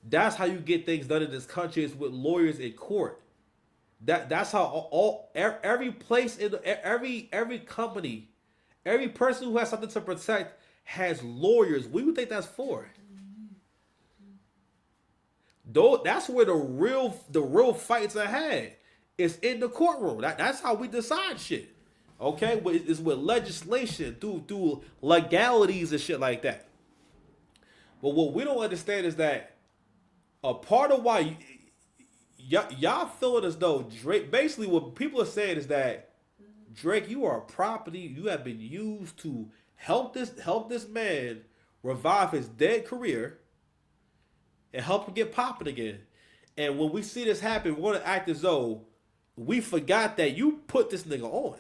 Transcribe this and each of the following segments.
That's how you get things done in this country is with lawyers in court. That's how every place in every company, every person who has something to protect has lawyers. What do you think that's for? Though that's where the real fights are had. It's in the courtroom. That's how we decide shit. Okay, but it's with legislation through legalities and shit like that. But what we don't understand is that a part of why y'all feeling as though Drake. Basically, what people are saying is that Drake, you are a property. You have been used to help this man revive his dead career and help him get popping again. And when we see this happen, we're gonna act as though we forgot that you put this nigga on.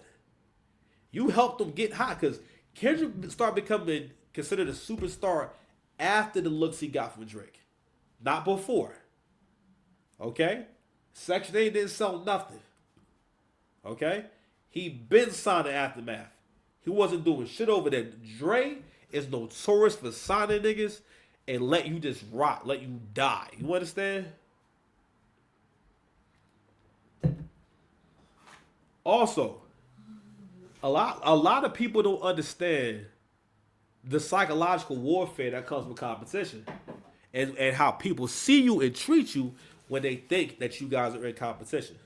You helped him get hot because Kendrick started becoming considered a superstar after the looks he got from Drake, not before. Okay, Section 8 didn't sell nothing. Okay, he been signing Aftermath. He wasn't doing shit over there. Dre is notorious for signing niggas and let you just rot, let you die. You understand? Also, a lot of people don't understand the psychological warfare that comes with competition, and how people see you and treat you when they think that you guys are in competition.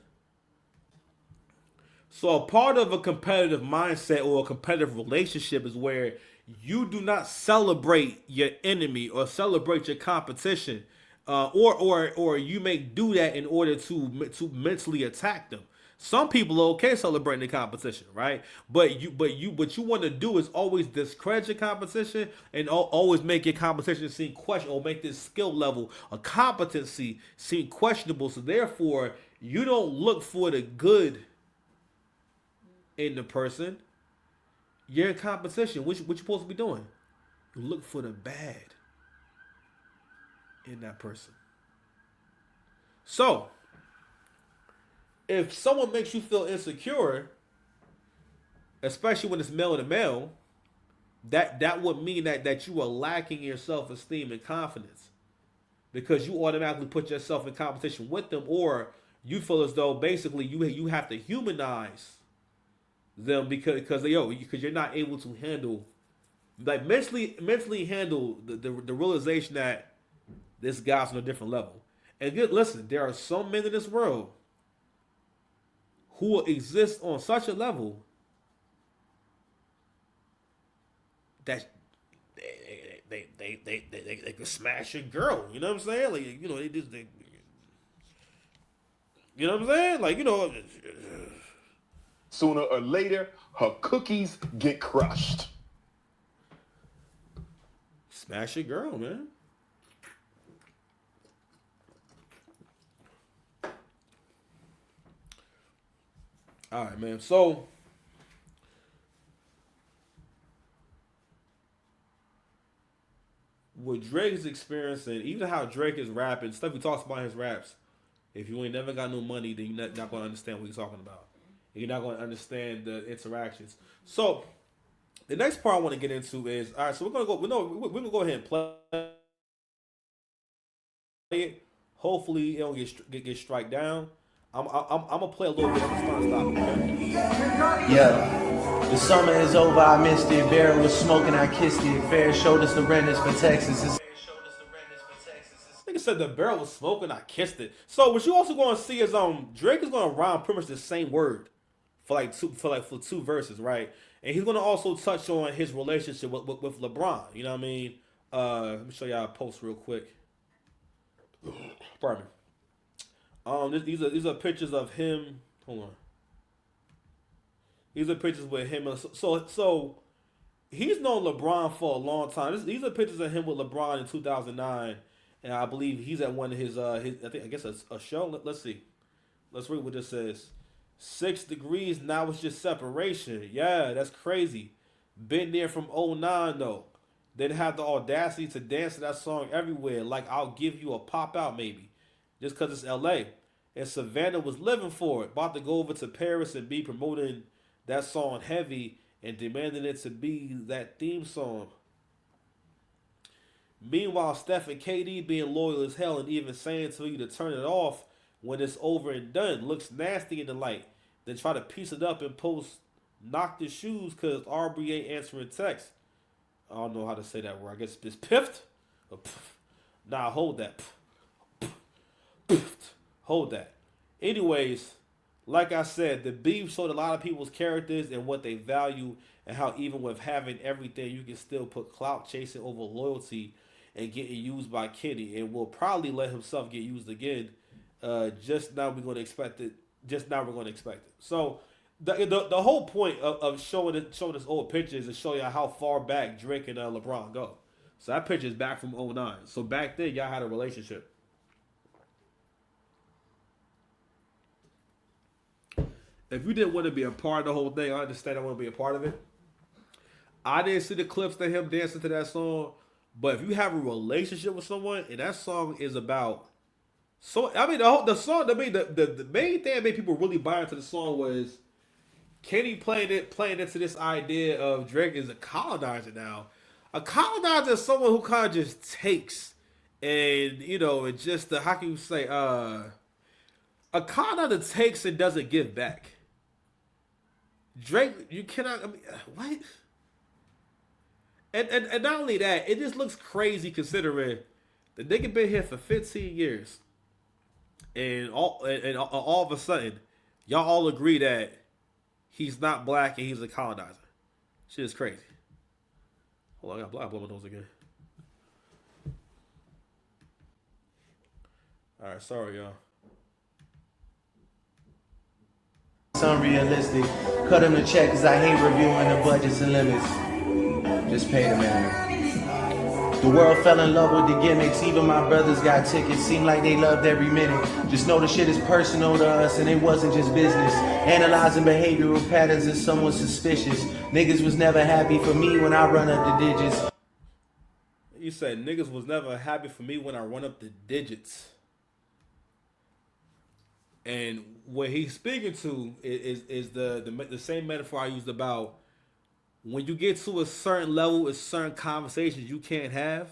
So a part of a competitive mindset or a competitive relationship is where you do not celebrate your enemy or celebrate your competition, or you may do that in order to mentally attack them. Some people are okay celebrating the competition, right? But you what you want to do is always discredit your competition and always make your competition seem question or make this skill level a competency seem questionable. So therefore, you don't look for the good in the person. You're in competition. What you supposed to be doing? You look for the bad in that person. So if someone makes you feel insecure, especially when it's male to male, that would mean that you are lacking your self esteem and confidence because you automatically put yourself in competition with them, or you feel as though basically you have to humanize them because you're not able to handle like mentally handle the realization that this guy's on a different level. And good, listen, there are some men in this world who will exist on such a level that they can smash a girl. You know what I'm saying? Like you know what I'm saying? Like Sooner or later, her cookies get crushed. smash a girl, man. All right, man. So what Drake is experiencing, even how Drake is rapping, stuff he talks about in his raps. If you ain't never got no money, then you're not going to understand what he's talking about. You're not going to understand the interactions. So the next part I want to get into is all right. So we're gonna go. We know we're gonna go ahead and play it. Hopefully, it don't get strike down. I'm gonna play a little bit. I'm just trying to stop it. Okay? Yeah. The summer is over, I missed it. Barrel was smoking, I kissed it. Fair showed us the renters for Texas. Nigga said the barrel was smoking. I kissed it. So what you also gonna see is Drake is gonna rhyme pretty much the same word for two verses, right? And he's gonna also touch on his relationship with LeBron. You know what I mean? Let me show y'all a post real quick. Pardon me. These are pictures of him. Hold on. These are pictures with him. So he's known LeBron for a long time. These are pictures of him with LeBron in 2009, and I believe he's at one of his I guess a show. Let's see. Let's read what this says. 6 degrees now it's just separation. Yeah, that's crazy. Been there from '09 though. Then had the audacity to dance to that song everywhere. Like I'll give you a pop out maybe, just cause it's LA. And Savannah was living for it. About to go over to Paris and be promoting that song heavy and demanding it to be that theme song. Meanwhile, Steph and KD being loyal as hell and even saying to you to turn it off when it's over and done looks nasty in the light. Then try to piece it up and post knock the shoes because Aubrey ain't answering text. I don't know how to say that word. I guess it's piffed. Nah, hold that. Hold that. Anyways, like I said, the beef showed a lot of people's characters and what they value, and how even with having everything, you can still put clout chasing over loyalty and getting used by Kenny, and will probably let himself get used again. Just now we're going to expect it. Just now we're going to expect it. So the whole point of showing this old picture is to show you how far back Drake and LeBron go. So that picture is back from '09. So back then y'all had a relationship. If you didn't want to be a part of the whole thing, I understand I want to be a part of it. I didn't see the clips of him dancing to that song, but if you have a relationship with someone and that song is about, so I mean the song, I mean the main thing that made people really buy into the song was Kenny playing into this idea of Drake is a colonizer now. A colonizer is someone who kind of just takes, and and just how can you say a colonizer takes and doesn't give back. Drake, you cannot. I mean, what? And not only that, it just looks crazy considering the nigga been here for 15 years, and all of a sudden, y'all all agree that he's not black and he's a colonizer. Shit is crazy. Hold on, I got blow my nose again. All right, sorry, y'all. Unrealistic. Cut him the check cause I hate reviewing the budgets and limits. Just pay the man. The world fell in love with the gimmicks. Even my brothers got tickets. Seemed like they loved every minute. Just know the shit is personal to us and it wasn't just business. Analyzing behavioral patterns is someone suspicious. Niggas was never happy for me when I run up the digits. You said niggas was never happy for me when I run up the digits. And what he's speaking to is the same metaphor I used about when you get to a certain level, it's certain conversations you can't have,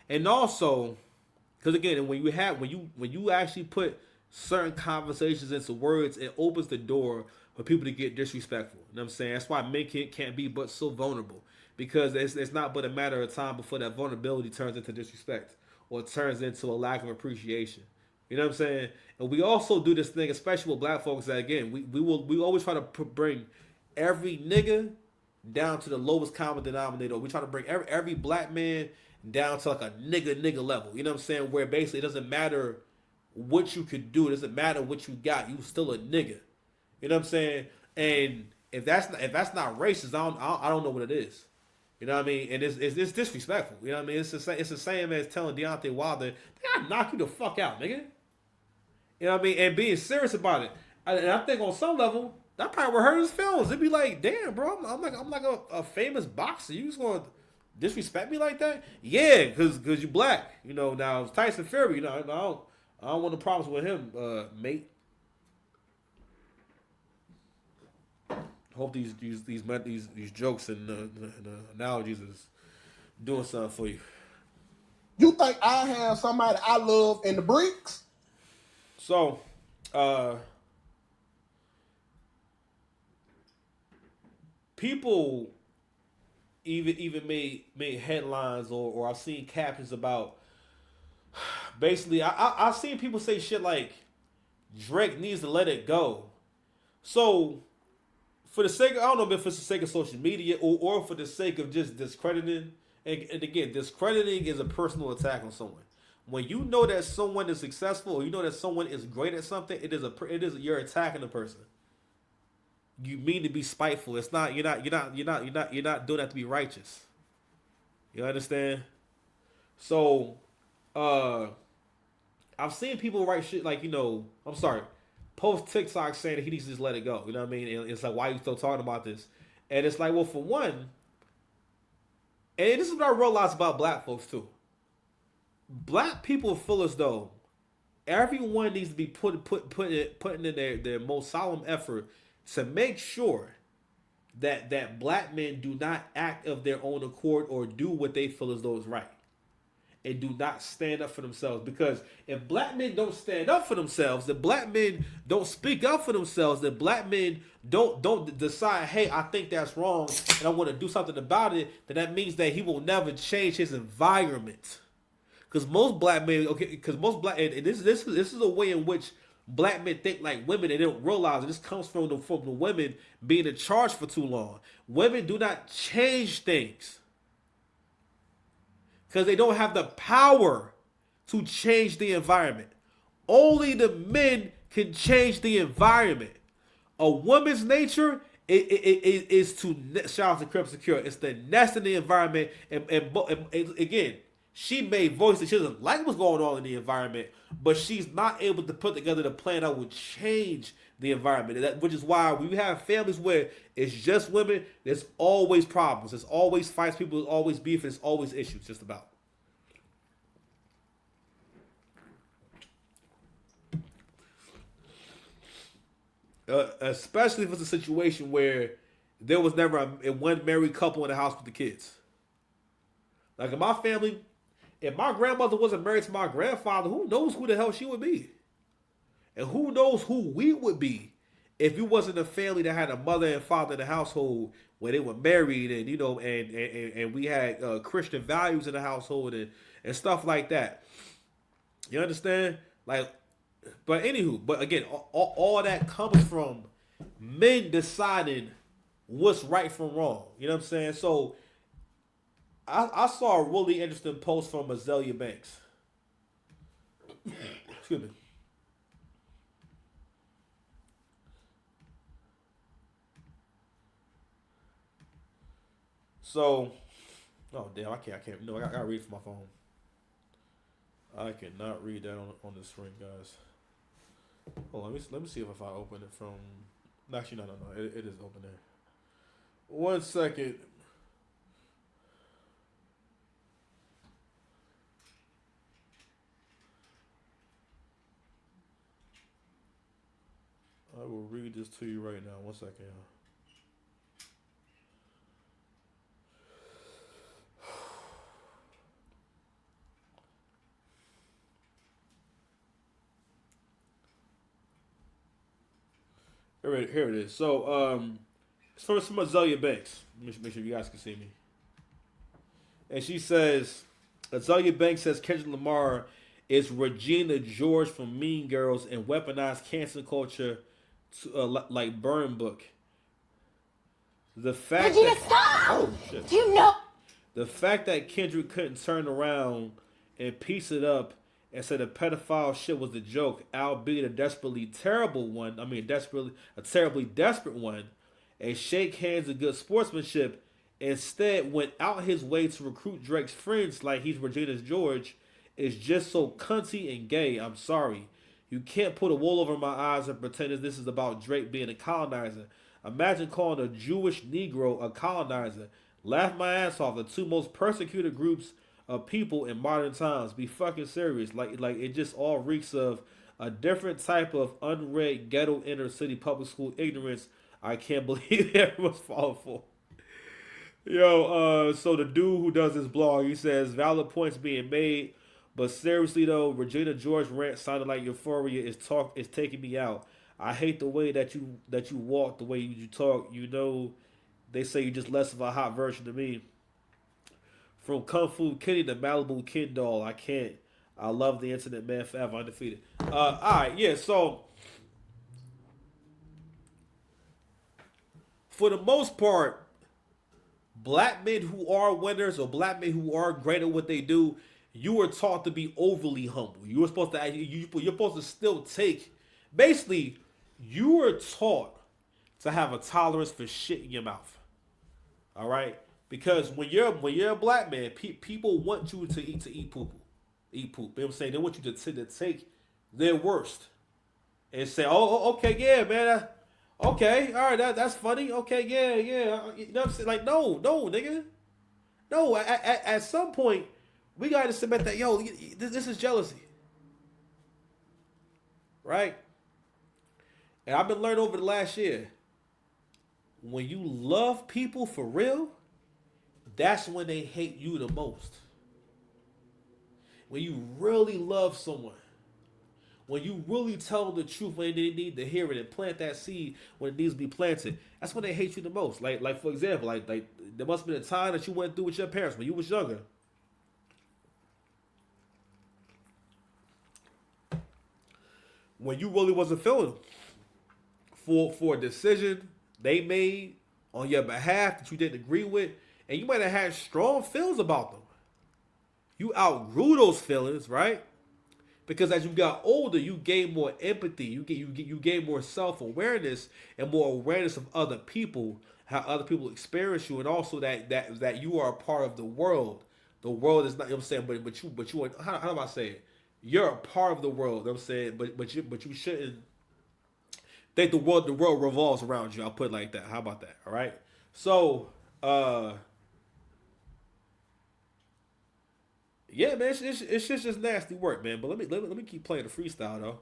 and also because again, when you actually put certain conversations into words, it opens the door for people to get disrespectful. You know what I'm saying? That's why men can't be but so vulnerable, because it's not but a matter of time before that vulnerability turns into disrespect or turns into a lack of appreciation. You know what I'm saying? And we also do this thing, especially with black folks, that again, we always try to bring every nigga down to the lowest common denominator. We try to bring every black man down to like a nigga level. You know what I'm saying? Where basically it doesn't matter what you could do, it doesn't matter what you got, you still a nigga. You know what I'm saying? And if that's not racist, I don't know what it is. You know what I mean? And it's disrespectful. You know what I mean? It's the same as telling Deontay Wilder, "I knock you the fuck out, nigga." You know what I mean? And being serious about it. And I think on some level, that probably would hurt his feelings. It'd be like, damn, bro, I'm like a famous boxer. You just gonna disrespect me like that? Yeah, because you black. You know, now Tyson Fury, you know, I don't want no problems with him, mate. Hope these jokes and the analogies is doing something for you. You think I have somebody I love in the bricks? So, people even made headlines or I've seen captions about basically I've seen people say shit like Drake needs to let it go. So for the sake of, I don't know if it's the sake of social media or for the sake of just discrediting, and again, discrediting is a personal attack on someone. When you know that someone is successful or you know that someone is great at something, it is you're attacking the person. You mean to be spiteful. It's not you're not doing that to be righteous. You understand? So I've seen people write shit like, post TikTok saying that he needs to just let it go. You know what I mean? And it's like, why are you still talking about this? And it's like, well, for one, and this is what I realized about black folks too. Black people feel as though everyone needs to be putting in their most solemn effort to make sure that black men do not act of their own accord or do what they feel as though is right. and do not stand up for themselves. Because if black men don't stand up for themselves, if black men don't speak up for themselves, if black men don't decide, hey, I think that's wrong and I want to do something about it, then that means that he will never change his environment. Because most black men, and this is a way in which black men think like women, and they don't realize, and this comes from the women being in charge for too long. Women do not change things because they don't have the power to change the environment. Only the men can change the environment. A woman's nature is to, shout out to Crip Secure, it's to nest in the environment. And again, she may voice that she doesn't like what's going on in the environment, but she's not able to put together the plan that would change the environment. Which is why we have families where it's just women, there's always problems. There's always fights, people, there's always beef, there's always issues, just about. Especially if it's a situation where there was never a one married couple in the house with the kids. Like in my family, if my grandmother wasn't married to my grandfather, who knows who the hell she would be? And who knows who we would be if it wasn't a family that had a mother and father in the household where they were married and, you know, and we had Christian values in the household and stuff like that. You understand? Like, but anywho, but again, all that comes from men deciding what's right from wrong. You know what I'm saying? So I saw a really interesting post from Azalea Banks. Excuse me. So, oh damn, I can't. No, I gotta read from my phone. I cannot read that on the screen, guys. Hold on, let me see if I open it from. Actually, no. It is open there. 1 second. I will read this to you right now. 1 second, y'all. Here it is. So, it's from Azalea Banks. Make sure you guys can see me. And she says, Azalea Banks says Kendrick Lamar is Regina George from Mean Girls and weaponized cancel culture like Burn Book. The fact Regina, that, stop! oh shit. Do you know? The fact that Kendrick couldn't turn around and piece it up and say the pedophile shit was a joke, albeit a desperately terrible one. I mean, a terribly desperate one. And shake hands of good sportsmanship. Instead, went out his way to recruit Drake's friends like he's Regina George. Is just so cunty and gay. I'm sorry. You can't put a wool over my eyes and pretend that this is about Drake being a colonizer. Imagine calling a Jewish Negro a colonizer. Laugh my ass off. The two most persecuted groups of people in modern times. Be fucking serious. Like it just all reeks of a different type of unread ghetto inner city public school ignorance. I can't believe everyone's falling for. Yo, so the dude who does this blog, he says valid points being made, but seriously though, Regina George rant sounded like Euphoria is taking me out. I hate the way that you walk, the way you talk. You know, they say you're just less of a hot version of me. From Kung Fu Kitty to Malibu Ken doll, I can't. I love the internet, man, forever undefeated. All right, yeah. So for the most part, black men who are winners or black men who are great at what they do, you were taught to be overly humble. You were supposed to you're supposed to still take. Basically, you were taught to have a tolerance for shit in your mouth. All right, because when you're a black man, people want you to eat poop. You know what I'm saying? They want you to take their worst and say, oh okay, yeah, man. Okay, all right, that's funny. Okay, yeah. You know what I'm saying? Like, no, nigga. No, at some point, we got to submit that, yo, this is jealousy. Right? And I've been learning over the last year, when you love people for real, that's when they hate you the most. when you really love someone, when you really tell them the truth when they need to hear it and plant that seed when it needs to be planted, that's when they hate you the most. Like for example, like there must have been a time that you went through with your parents when you was younger. When you really wasn't feeling them for a decision they made on your behalf that you didn't agree with, and you might have had strong feelings about them. You outgrew those feelings, right? Because as you got older, you gain more empathy, you gain more self-awareness and more awareness of other people, how other people experience you, and also that you are a part of the world. The world is not, you know what I'm saying, but you are, how do I say it? You're a part of the world, you know what I'm saying, but you shouldn't think the world revolves around you. I'll put it like that. How about that? All right. So, yeah, man, it's just nasty work, man. But let me keep playing the freestyle though.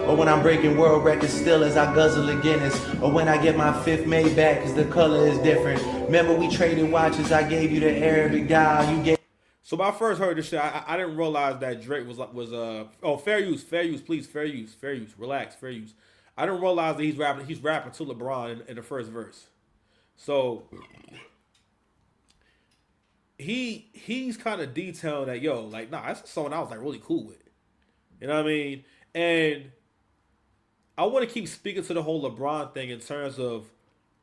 Or when I'm breaking world records still as I guzzle a Guinness. Or when I get my fifth made back cause the color is different. Remember we traded watches, I gave you the Arabic dial, you gave. So when I first heard this shit, I didn't realize that Drake was fair use, please, fair use, relax, fair use. I didn't realize that he's rapping to LeBron in the first verse. So he's kind of detailing that, yo, like, nah, that's someone I was like really cool with. You know what I mean? And I want to keep speaking to the whole LeBron thing in terms of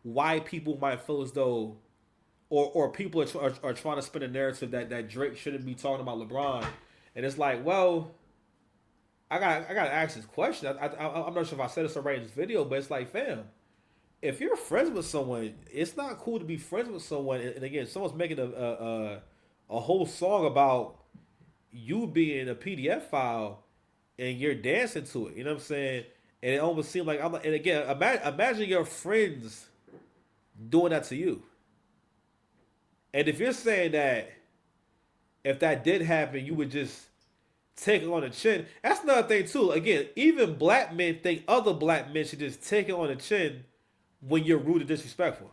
why people might feel as though, or people are trying to spin a narrative that Drake shouldn't be talking about LeBron. And it's like, well, I got to ask this question. I'm not sure if I said this already in this video, but it's like, fam, if you're friends with someone, it's not cool to be friends with someone. And again, someone's making a whole song about you being a PDF file and you're dancing to it. You know what I'm saying? And it almost seemed like and again, imagine your friends doing that to you. And if you're saying that if that did happen, you would just take it on the chin, that's another thing too. Again, even black men think other black men should just take it on the chin when you're rude and disrespectful.